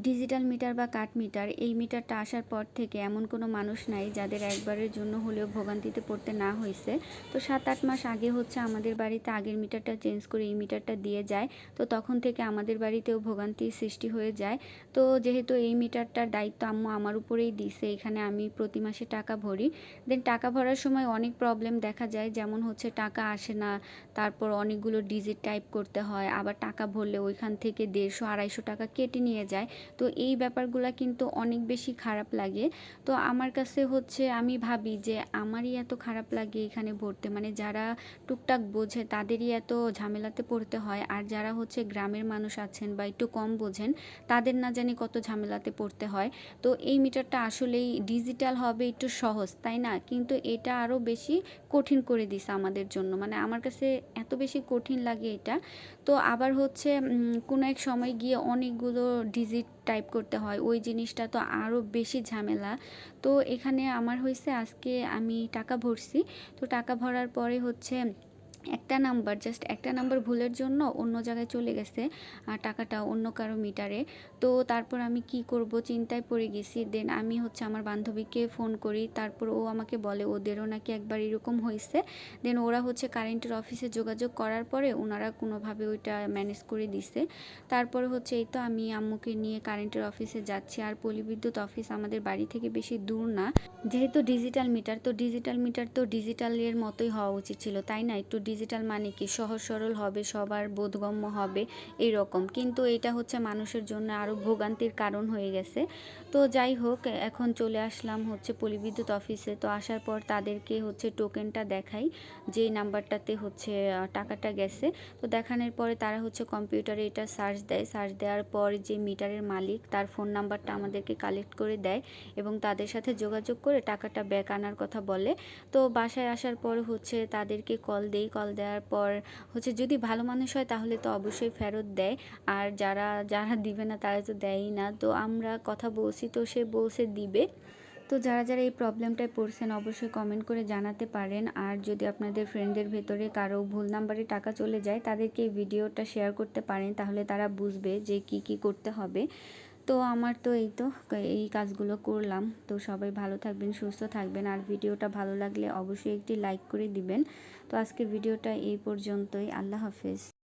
Digital meter বা কাঠ metre, এই মিটারটা আসার পর থেকে এমন কোনো মানুষ নাই যাদের একবারের জন্য হলেও ভোগান্তিতে পড়তে না হয়েছে। তো 7-8 মাস আগে হচ্ছে আমাদের বাড়িতে আগের মিটারটা চেঞ্জ করে এই মিটারটা দিয়ে যায়। তো তখন থেকে আমাদের বাড়িতেও ভোগান্তির সৃষ্টি হয়ে যায়। তো যেহেতু এই মিটারটার দায়িত্ব আম্মু আমার উপরেই দিছে, এখানে আমি প্রতি মাসে টাকা ভরি। দেন টাকা ভরার সময় অনেক প্রবলেম দেখা যায়, যেমন হচ্ছে টাকা আসে না, তারপর অনেকগুলো ডিজিট টাইপ করতে হয়, আবার টাকা ভরলে ওইখান থেকে 150-250 টাকা কেটে নিয়ে যায়। তো এই ব্যাপারগুলা কিন্তু অনেক বেশি খারাপ লাগে। তো আমার কাছে হচ্ছে আমি ভাবি যে আমারই এত খারাপ লাগে এখানে ভরতে, মানে যারা টুকটাক বোঝে তাদেরই এত ঝামেলাতে পড়তে হয়, আর যারা হচ্ছে গ্রামের মানুষ আছেন বা একটু কম বোঝেন তাদের না জানি কত ঝামেলাতে পড়তে হয়। তো এই মিটারটা আসলেই ডিজিটাল হবে একটু সহজ, তাই না? কিন্তু এটা আরও বেশি কঠিন করে দিছে আমাদের জন্য, মানে আমার কাছে এত বেশি কঠিন লাগে এটা। তো আবার হচ্ছে কোনো এক সময় গিয়ে অনেকগুলো ডিজিট টাইপ করতে হয়, ওই জিনিসটা তো আরও বেশি ঝামেলা। তো এখানে আমার হয়েছে আজকে আমি টাকা ভরছি। তো টাকা ভরার পরে হচ্ছে একটা নাম্বার, জাস্ট একটা নাম্বার ভুলের জন্য অন্য জায়গায় চলে গেছে টাকাটা অন্য কারো মিটারে। তো তারপর আমি কি করব চিন্তায় পড়ে গেছি। দেন আমি হচ্ছে আমার বান্ধবীকে ফোন করি, তারপর ও আমাকে বলে ওদেরও নাকি একবার এরকম হয়েছে। দেন ওরা হচ্ছে কারেন্টের অফিসে যোগাযোগ করার পরে ওনারা কোনোভাবে ওইটা ম্যানেজ করে দিছে। তারপরে হচ্ছে এই তো আমি আম্মুকে নিয়ে কারেন্টের অফিসে যাচ্ছি। আর পল্লী অফিস আমাদের বাড়ি থেকে বেশি দূর না, যেহেতু ডিজিটাল মিটার, তো ডিজিটাল মিটার তো ডিজিটালের মতোই হওয়া উচিত ছিল, তাই না? একটু ডিজিটাল মানে কি সহজ সরল হবে, সবার বোধগম্য হবে, এইরকম। কিন্তু এটা হচ্ছে মানুষের জন্য আরও ভোগান্তির কারণ হয়ে গেছে। তো যাই হোক, এখন চলে আসলাম হচ্ছে পল্লী অফিসে। তো আসার পর তাদেরকে হচ্ছে টোকেনটা দেখাই, যেই নাম্বারটাতে হচ্ছে টাকাটা গেছে। তো দেখানোর পরে তারা হচ্ছে কম্পিউটারে এটা সার্চ দেয়, সার্চ দেওয়ার পর যে মিটারের মালিক তার ফোন নাম্বারটা আমাদেরকে কালেক্ট করে দেয় এবং তাদের সাথে যোগাযোগ করে টাকাটা ব্যাক আনার কথা বলে। তো বাসায় আসার পর হচ্ছে তাদেরকে কল দেই, কল দেওয়ার পর হচ্ছে যদি ভালো মানুষ হয় তাহলে তো অবশ্যই ফেরত দেয়, আর যারা যারা দিবে না তারা তো দেয়ই না। তো আমরা কথা বলছি, তো সে বলছে দিবে। তো যারা যারা এই প্রবলেমটায় পড়ছেন অবশ্যই কমেন্ট করে জানাতে পারেন। আর যদি আপনাদের ফ্রেন্ডদের ভেতরে কারো ভুল নাম্বারে টাকা চলে যায় তাদেরকে এই ভিডিওটা শেয়ার করতে পারেন, তাহলে তারা বুঝবে যে কি কি করতে হবে। তো আমার তো এই তো এই কাজগুলো করলাম। তো সবাই ভালো থাকবেন, সুস্থ থাকবেন, আর ভিডিওটা ভালো লাগলে অবশ্যই একটি লাইক করে দিবেন। তো আজকের ভিডিওটা এই পর্যন্তই। আল্লাহ হাফেজ।